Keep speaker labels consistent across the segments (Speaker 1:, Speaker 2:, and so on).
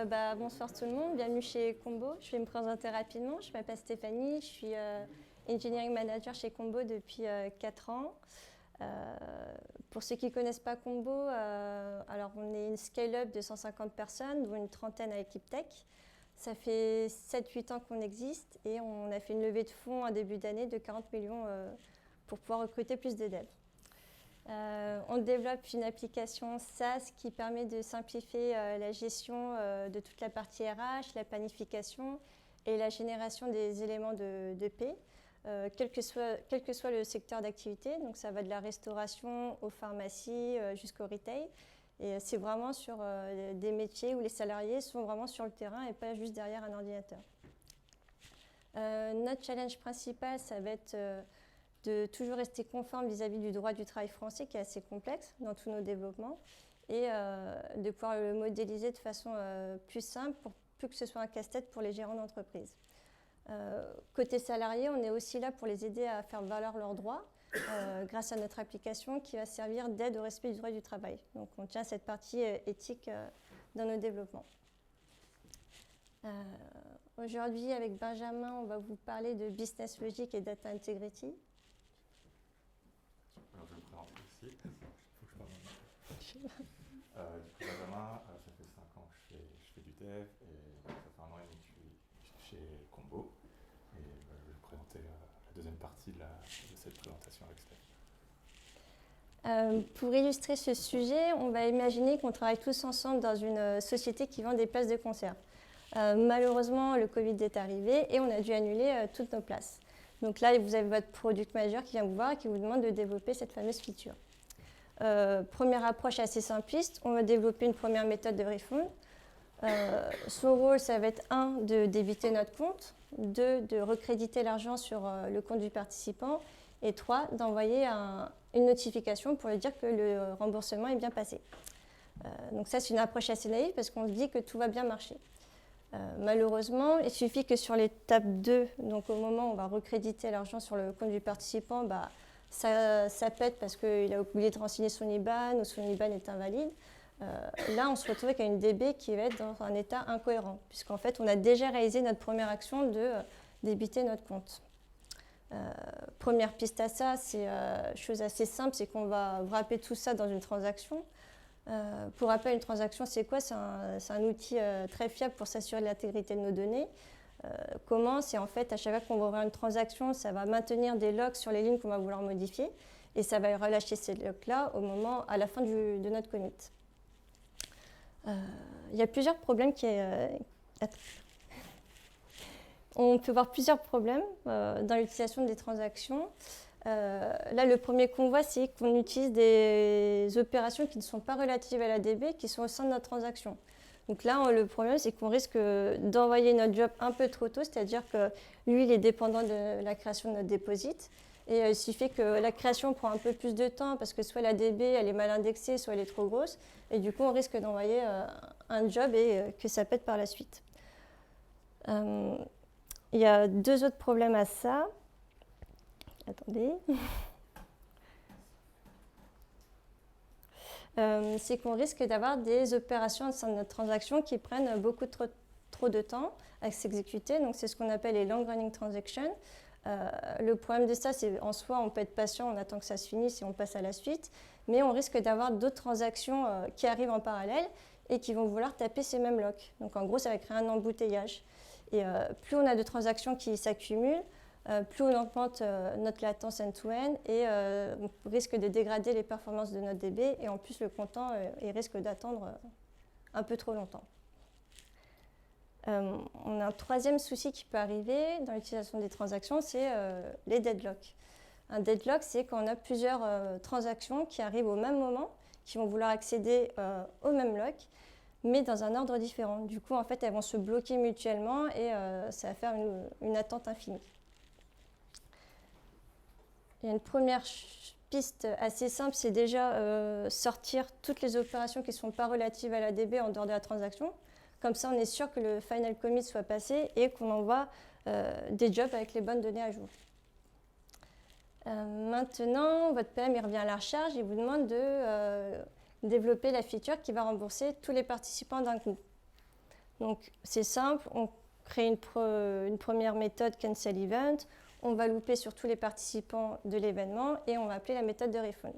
Speaker 1: Bonsoir tout le monde, bienvenue chez Combo. Je vais me présenter rapidement. Je m'appelle Stéphanie, je suis Engineering Manager chez Combo depuis 4 ans. Pour ceux qui ne connaissent pas Combo, alors on est une scale-up de 150 personnes, dont une trentaine à l'équipe tech. Ça fait 7-8 ans qu'on existe et on a fait une levée de fonds en début d'année de 40 millions pour pouvoir recruter plus de devs. On développe une application SaaS qui permet de simplifier la gestion de toute la partie RH, la planification et la génération des éléments de paie, quel que soit le secteur d'activité. Donc ça va de la restauration aux pharmacies jusqu'au retail. Et c'est vraiment sur des métiers où les salariés sont vraiment sur le terrain et pas juste derrière un ordinateur. Notre challenge principal, ça va être de toujours rester conforme vis-à-vis du droit du travail français qui est assez complexe dans tous nos développements et de pouvoir le modéliser de façon plus simple pour plus que ce soit un casse-tête pour les gérants d'entreprise. Côté salarié, on est aussi là pour les aider à faire valoir leurs droits grâce à notre application qui va servir d'aide au respect du droit du travail. Donc on tient cette partie éthique dans nos développements. Aujourd'hui, avec Benjamin, on va vous parler de business logic et data integrity.
Speaker 2: Alors, je vais me présenter aussi. Il faut que je parle maintenant. Du coup, Benjamin, ça fait 5 ans que je fais du dev et ça fait 1 an et demi que je suis chez Combo. Et je vais vous présenter la deuxième partie de cette présentation avec Steph.
Speaker 1: Pour illustrer ce sujet, on va imaginer qu'on travaille tous ensemble dans une société qui vend des places de concert. Malheureusement, le Covid est arrivé et on a dû annuler toutes nos places. Donc là, vous avez votre product manager qui vient vous voir et qui vous demande de développer cette fameuse feature. Première approche assez simpliste, on va développer une première méthode de refund. Son rôle, ça va être 1, de débiter notre compte, 2, de recréditer l'argent sur le compte du participant et 3, d'envoyer une notification pour lui dire que le remboursement est bien passé. Donc ça, c'est une approche assez naïve parce qu'on se dit que tout va bien marcher. Malheureusement, il suffit que sur l'étape 2, donc au moment où on va recréditer l'argent sur le compte du participant, ça pète parce qu'il a oublié de renseigner son IBAN ou son IBAN est invalide. Là, on se retrouve avec une DB qui va être dans un état incohérent, puisqu'en fait, on a déjà réalisé notre première action de débiter notre compte. Première piste à ça, c'est chose assez simple, c'est qu'on va wrapper tout ça dans une transaction. Pour rappel, une transaction, c'est quoi? C'est un outil très fiable pour s'assurer de l'intégrité de nos données. Comment? C'est en fait, à chaque fois qu'on va ouvrir une transaction, ça va maintenir des logs sur les lignes qu'on va vouloir modifier et ça va relâcher ces logs-là à la fin de notre commit. Il y a plusieurs problèmes on peut voir plusieurs problèmes dans l'utilisation des transactions. Là, le premier qu'on voit, c'est qu'on utilise des opérations qui ne sont pas relatives à la DB, qui sont au sein de notre transaction. Donc là, le problème, c'est qu'on risque d'envoyer notre job un peu trop tôt, c'est-à-dire que lui, il est dépendant de la création de notre deposit. Et il suffit que la création prend un peu plus de temps parce que soit la DB, elle est mal indexée, soit elle est trop grosse. Et du coup, on risque d'envoyer un job et que ça pète par la suite. Il y a 2 autres problèmes à ça. Attendez. C'est qu'on risque d'avoir des opérations au sein de notre transaction qui prennent beaucoup trop de temps à s'exécuter. Donc, c'est ce qu'on appelle les long running transactions. Le problème de ça, c'est en soi, on peut être patient, on attend que ça se finisse et on passe à la suite. Mais on risque d'avoir d'autres transactions qui arrivent en parallèle et qui vont vouloir taper ces mêmes locks. Donc, en gros, ça va créer un embouteillage. Et plus on a de transactions qui s'accumulent, plus on augmente notre latence end-to-end et on risque de dégrader les performances de notre DB et en plus le comptant il risque d'attendre un peu trop longtemps. On a un troisième souci qui peut arriver dans l'utilisation des transactions, c'est les deadlocks. Un deadlock, c'est quand on a plusieurs transactions qui arrivent au même moment, qui vont vouloir accéder au même lock, mais dans un ordre différent. Du coup, en fait, elles vont se bloquer mutuellement et ça va faire une attente infinie. Il y a une première piste assez simple, c'est déjà sortir toutes les opérations qui ne sont pas relatives à la DB en dehors de la transaction. Comme ça, on est sûr que le final commit soit passé et qu'on envoie des jobs avec les bonnes données à jour. Maintenant, votre PM il revient à la recharge et vous demande de développer la feature qui va rembourser tous les participants d'un coup. Donc c'est simple, on crée une première méthode cancel event, on va louper sur tous les participants de l'événement et on va appeler la méthode de refund.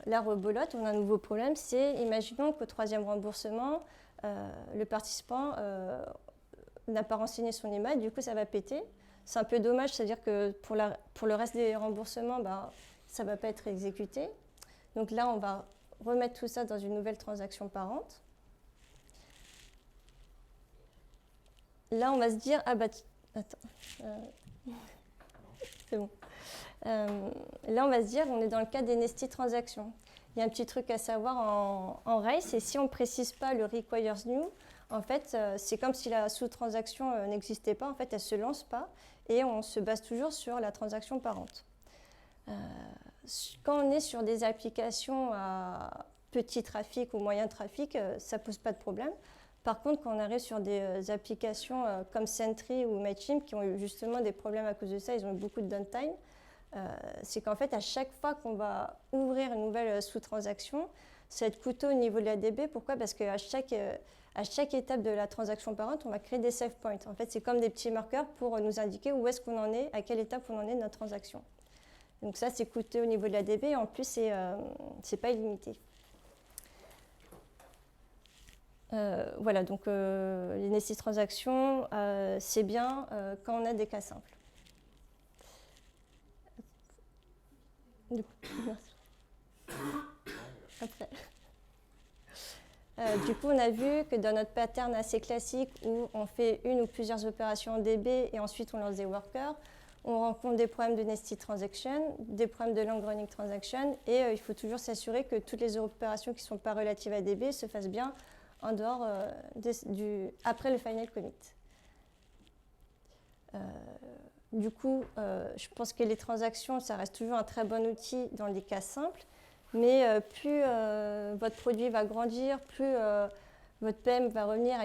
Speaker 1: La rebolote, on a un nouveau problème, c'est imaginons qu'au troisième remboursement, le participant n'a pas renseigné son email, du coup ça va péter. C'est un peu dommage, c'est-à-dire que pour le reste des remboursements, ça ne va pas être exécuté. Donc là, on va remettre tout ça dans une nouvelle transaction parente. Là, on va se dire, ah bah, attends, c'est bon. Là, on va se dire, on est dans le cas des nested transactions. Il y a un petit truc à savoir en Rails, c'est si on ne précise pas le requires new, en fait, c'est comme si la sous-transaction n'existait pas, en fait, elle ne se lance pas, et on se base toujours sur la transaction parente. Quand on est sur des applications à petit trafic ou moyen trafic, ça ne pose pas de problème. Par contre, quand on arrive sur des applications comme Sentry ou Mailchimp qui ont eu justement des problèmes à cause de ça, ils ont eu beaucoup de downtime, c'est qu'en fait, à chaque fois qu'on va ouvrir une nouvelle sous-transaction, ça va être coûteux au niveau de la DB. Pourquoi? Parce qu'à chaque étape de la transaction parente, on va créer des save points. En fait, c'est comme des petits marqueurs pour nous indiquer où est-ce qu'on en est, à quelle étape on en est de notre transaction. Donc ça, c'est coûteux au niveau de la DB. Et en plus, c'est pas illimité. Voilà, donc les nested transactions, c'est bien quand on a des cas simples. Après. Du coup, on a vu que dans notre pattern assez classique où on fait une ou plusieurs opérations en DB et ensuite on lance des workers, on rencontre des problèmes de nested transaction, des problèmes de long running transaction et il faut toujours s'assurer que toutes les opérations qui ne sont pas relatives à DB se fassent bien en dehors après le final commit. Du coup, je pense que les transactions, ça reste toujours un très bon outil dans les cas simples, mais plus votre produit va grandir, plus votre PM va revenir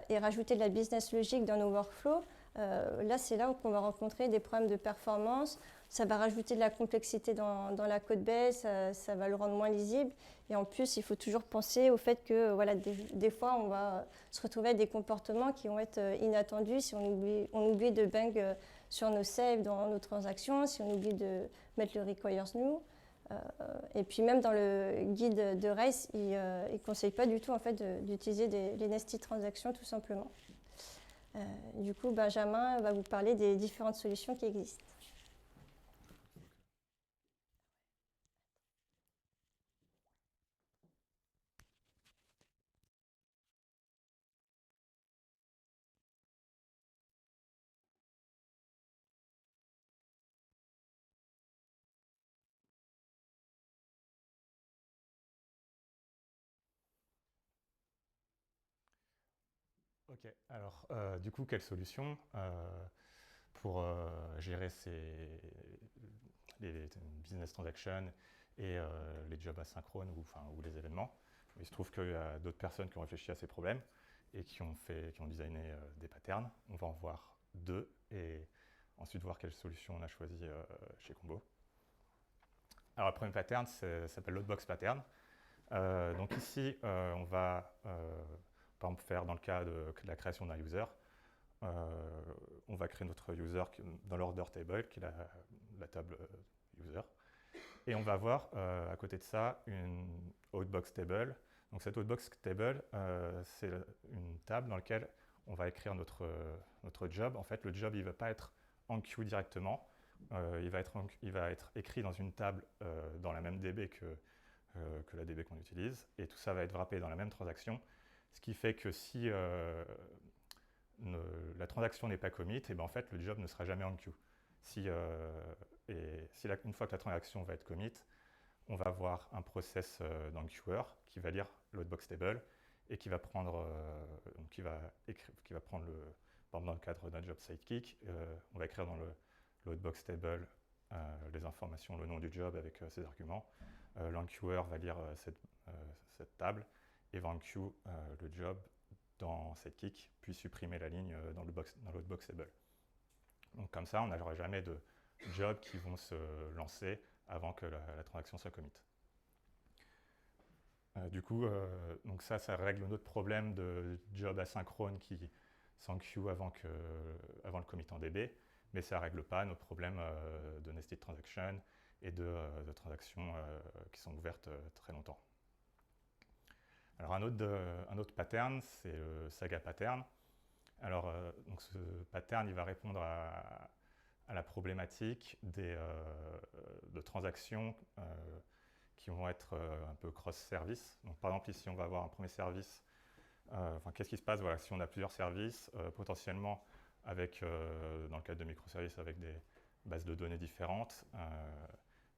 Speaker 1: et rajouter de la business logic dans nos workflows. Là, c'est là où on va rencontrer des problèmes de performance. Ça va rajouter de la complexité dans la code base, ça va le rendre moins lisible. Et en plus, il faut toujours penser au fait que voilà, des fois, on va se retrouver avec des comportements qui vont être inattendus si on oublie de bang sur nos saves dans nos transactions, si on oublie de mettre le requires new. Et puis même dans le guide de Rails, il ne conseille pas du tout en fait, d'utiliser les nested transactions tout simplement. Du coup, Benjamin va vous parler des différentes solutions qui existent.
Speaker 2: Ok, alors du coup, quelle solution pour gérer les business transactions et les jobs asynchrones ou les événements? Il se trouve qu'il y a d'autres personnes qui ont réfléchi à ces problèmes et qui ont designé des patterns. On va en voir deux et ensuite voir quelle solution on a choisi chez Combo. Alors le premier pattern s'appelle loadbox pattern. Donc ici, on va par exemple faire dans le cas de la création d'un user, on va créer notre user dans l'order table, qui est la table user. Et on va avoir à côté de ça une outbox table. Donc cette outbox table, c'est une table dans laquelle on va écrire notre job. En fait, le job, il ne va pas être en queue directement. Il va être écrit dans une table dans la même DB que la DB qu'on utilise. Et tout ça va être wrappé dans la même transaction. Ce qui fait que si la transaction n'est pas commit, et ben en fait, le job ne sera jamais en queue. Une fois que la transaction va être commit, on va avoir un process dans le queuer qui va lire loadbox table et qui va prendre, par exemple dans le cadre d'un job sidekick, on va écrire dans le loadbox table les informations, le nom du job avec ses arguments. L'enqueuer va lire cette table et va enqueue le job dans sidekick, puis supprimer la ligne dans l'outbox table. Donc comme ça, on n'aura jamais de jobs qui vont se lancer avant que la transaction soit commit. Du coup, donc ça règle notre problème de job asynchrone qui s'enqueue avant le commit en DB, mais ça ne règle pas nos problèmes de nested transaction et de transactions qui sont ouvertes très longtemps. Alors un autre pattern, c'est le saga pattern. Alors donc ce pattern, il va répondre à la problématique de transactions qui vont être un peu cross-service. Donc par exemple, ici, on va avoir un premier service. Qu'est-ce qui se passe si on a plusieurs services, potentiellement avec, dans le cadre de microservices, avec des bases de données différentes.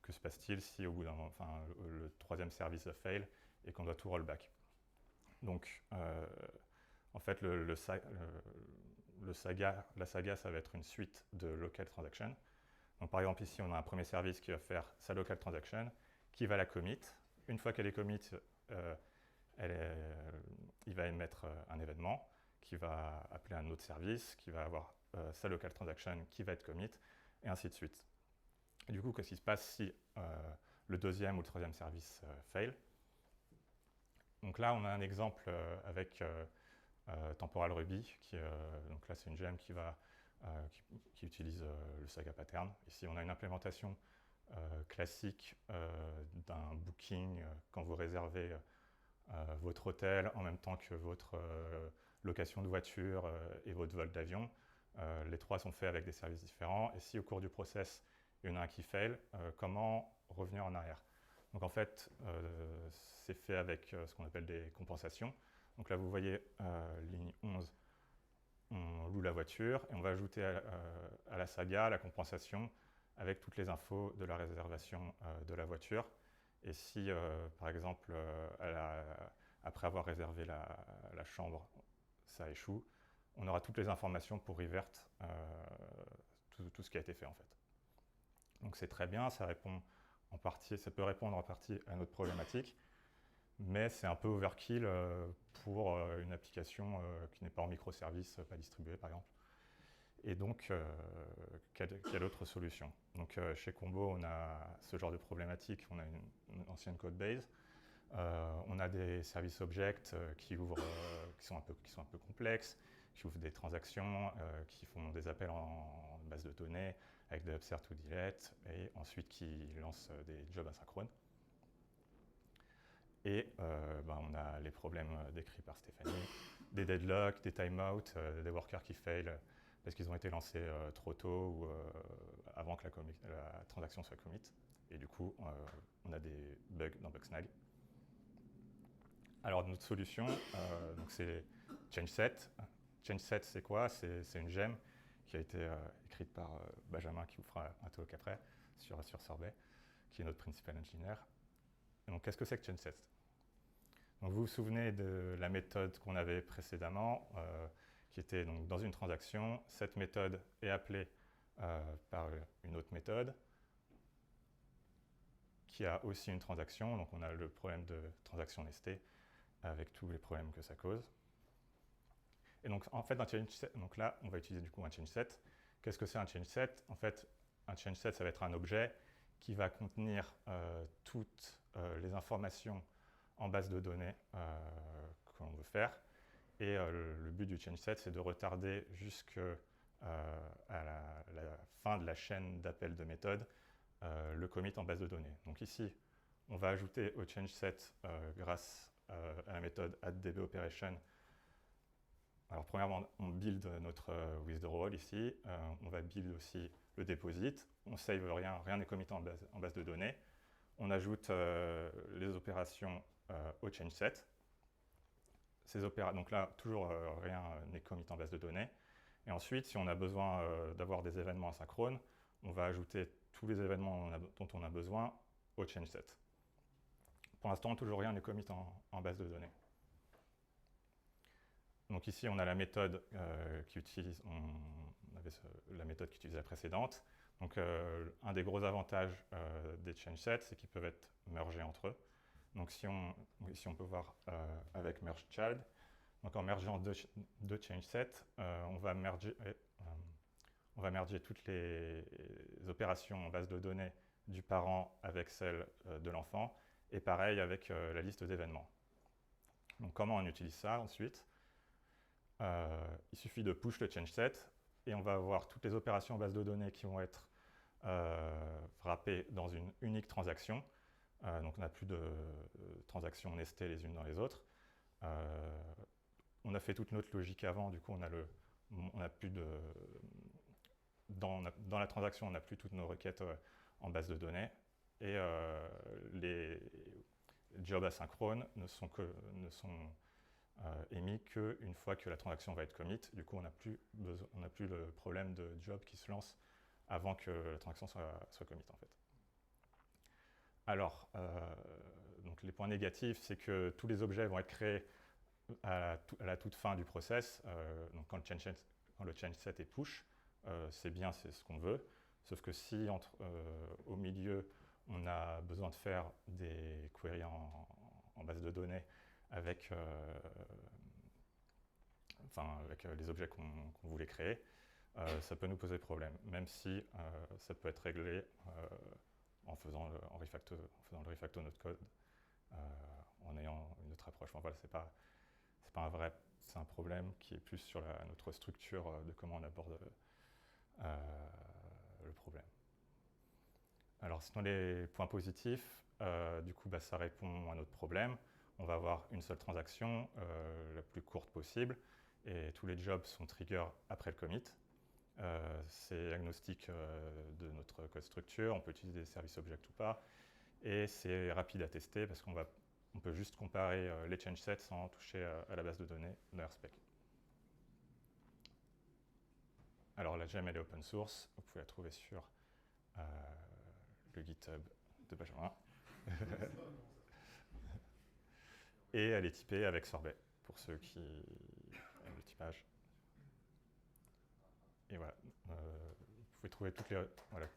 Speaker 2: Que se passe-t-il si au bout d'un moment, le troisième service a fail et qu'on doit tout rollback? Donc, en fait, la saga, ça va être une suite de local transactions. Donc, par exemple, ici, on a un premier service qui va faire sa local transaction, qui va la commit. Une fois qu'elle est commit, il va émettre un événement qui va appeler un autre service, qui va avoir sa local transaction qui va être commit, et ainsi de suite. Et du coup, qu'est-ce qui se passe si le deuxième ou le troisième service fail? Donc là, on a un exemple avec Temporal Ruby, donc là, c'est une gemme qui utilise le saga pattern. Ici, on a une implémentation classique d'un booking quand vous réservez votre hôtel en même temps que votre location de voiture et votre vol d'avion. Les trois sont faits avec des services différents. Et si au cours du process, il y en a un qui fail, comment revenir en arrière? Donc en fait, c'est fait avec ce qu'on appelle des compensations. Donc là, vous voyez, ligne 11, on loue la voiture et on va ajouter à la saga la compensation avec toutes les infos de la réservation de la voiture. Et si, par exemple, après avoir réservé la chambre, ça échoue, on aura toutes les informations pour revert tout ce qui a été fait en fait. Donc c'est très bien, ça peut répondre en partie à notre problématique, mais c'est un peu overkill pour une application qui n'est pas en microservice, pas distribuée par exemple. Et donc, quelle autre solution? Donc chez Combo, on a ce genre de problématique, on a une ancienne code base, on a des services objects qui sont un peu complexes, qui ouvrent des transactions, qui font des appels en base de données avec des upsert ou delete, et ensuite qui lancent des jobs asynchrones. Et on a les problèmes décrits par Stéphanie, des deadlocks, des timeouts, des workers qui fail parce qu'ils ont été lancés trop tôt ou avant que la transaction soit commit. Et du coup, on a des bugs dans Bugsnag. Alors notre solution, c'est ChangeSet. ChangeSet, c'est quoi? C'est une gemme qui a été écrite par Benjamin, qui vous fera un talk après, sur Sorbet, qui est notre principal ingénieur. Et donc, qu'est-ce que c'est que ChangeSet? Donc, vous vous souvenez de la méthode qu'on avait précédemment, qui était donc dans une transaction. Cette méthode est appelée par une autre méthode, qui a aussi une transaction. Donc, on a le problème de transaction nestée, avec tous les problèmes que ça cause. Et donc, en fait, donc là, on va utiliser du coup un ChangeSet. Qu'est-ce que c'est un ChangeSet? En fait, un ChangeSet, ça va être un objet qui va contenir toutes les informations en base de données que l'on veut faire. Et le but du ChangeSet, c'est de retarder jusqu'à la fin de la chaîne d'appel de méthode le commit en base de données. Donc ici, on va ajouter au ChangeSet grâce à la méthode addDBOperation. Alors premièrement, on build notre withdrawal ici, on va build aussi le deposit, on save rien n'est commit en base de données, on ajoute les opérations au ChangeSet. Donc là, toujours rien n'est commit en base de données. Et ensuite, si on a besoin d'avoir des événements asynchrones, on va ajouter tous les événements dont on a besoin au ChangeSet. Pour l'instant, toujours rien n'est commit en base de données. Donc ici, on a la méthode qui utilise, on avait la méthode qui utilisait la précédente. Donc un des gros avantages des ChangeSets, c'est qu'ils peuvent être mergés entre eux. Donc ici, on peut voir avec merge child. Donc en mergeant deux ChangeSets, on va merger toutes les opérations en base de données du parent avec celles de l'enfant. Et pareil avec la liste d'événements. Donc comment on utilise ça ensuite? Il suffit de push le change set et on va avoir toutes les opérations en base de données qui vont être wrappées dans une unique transaction. Donc on n'a plus de transactions nestées les unes dans les autres. On a fait toute notre logique avant, du coup on a plus de... Dans la transaction, on n'a plus toutes nos requêtes en base de données. Et les jobs asynchrones ne sont émis qu'une fois que la transaction va être commit. Du coup, on n'a plus le problème de job qui se lance avant que la transaction soit commit, en fait. Alors, donc les points négatifs, c'est que tous les objets vont être créés à la toute fin du process. Donc quand le change set est push, c'est bien, c'est ce qu'on veut. Sauf que si au milieu, on a besoin de faire des queries en base de données avec les objets qu'on voulait créer, ça peut nous poser problème, même si ça peut être réglé en faisant le refacto notre code, en ayant une autre approche. Enfin, voilà, c'est pas c'est un problème qui est plus sur notre structure de comment on aborde le problème. Alors, sinon, les points positifs, du coup, ça répond à notre problème. On va avoir une seule transaction, la plus courte possible, et tous les jobs sont trigger après le commit. C'est agnostique de notre code structure, on peut utiliser des services object ou pas, et c'est rapide à tester parce qu'on peut juste comparer les change sets sans toucher à la base de données de RSpec. Alors la gem, elle est open source, vous pouvez la trouver sur le GitHub de Benjamin. Et elle est typée avec sorbet, pour ceux qui aiment le typage. Et voilà, vous pouvez trouver toutes les... Voilà.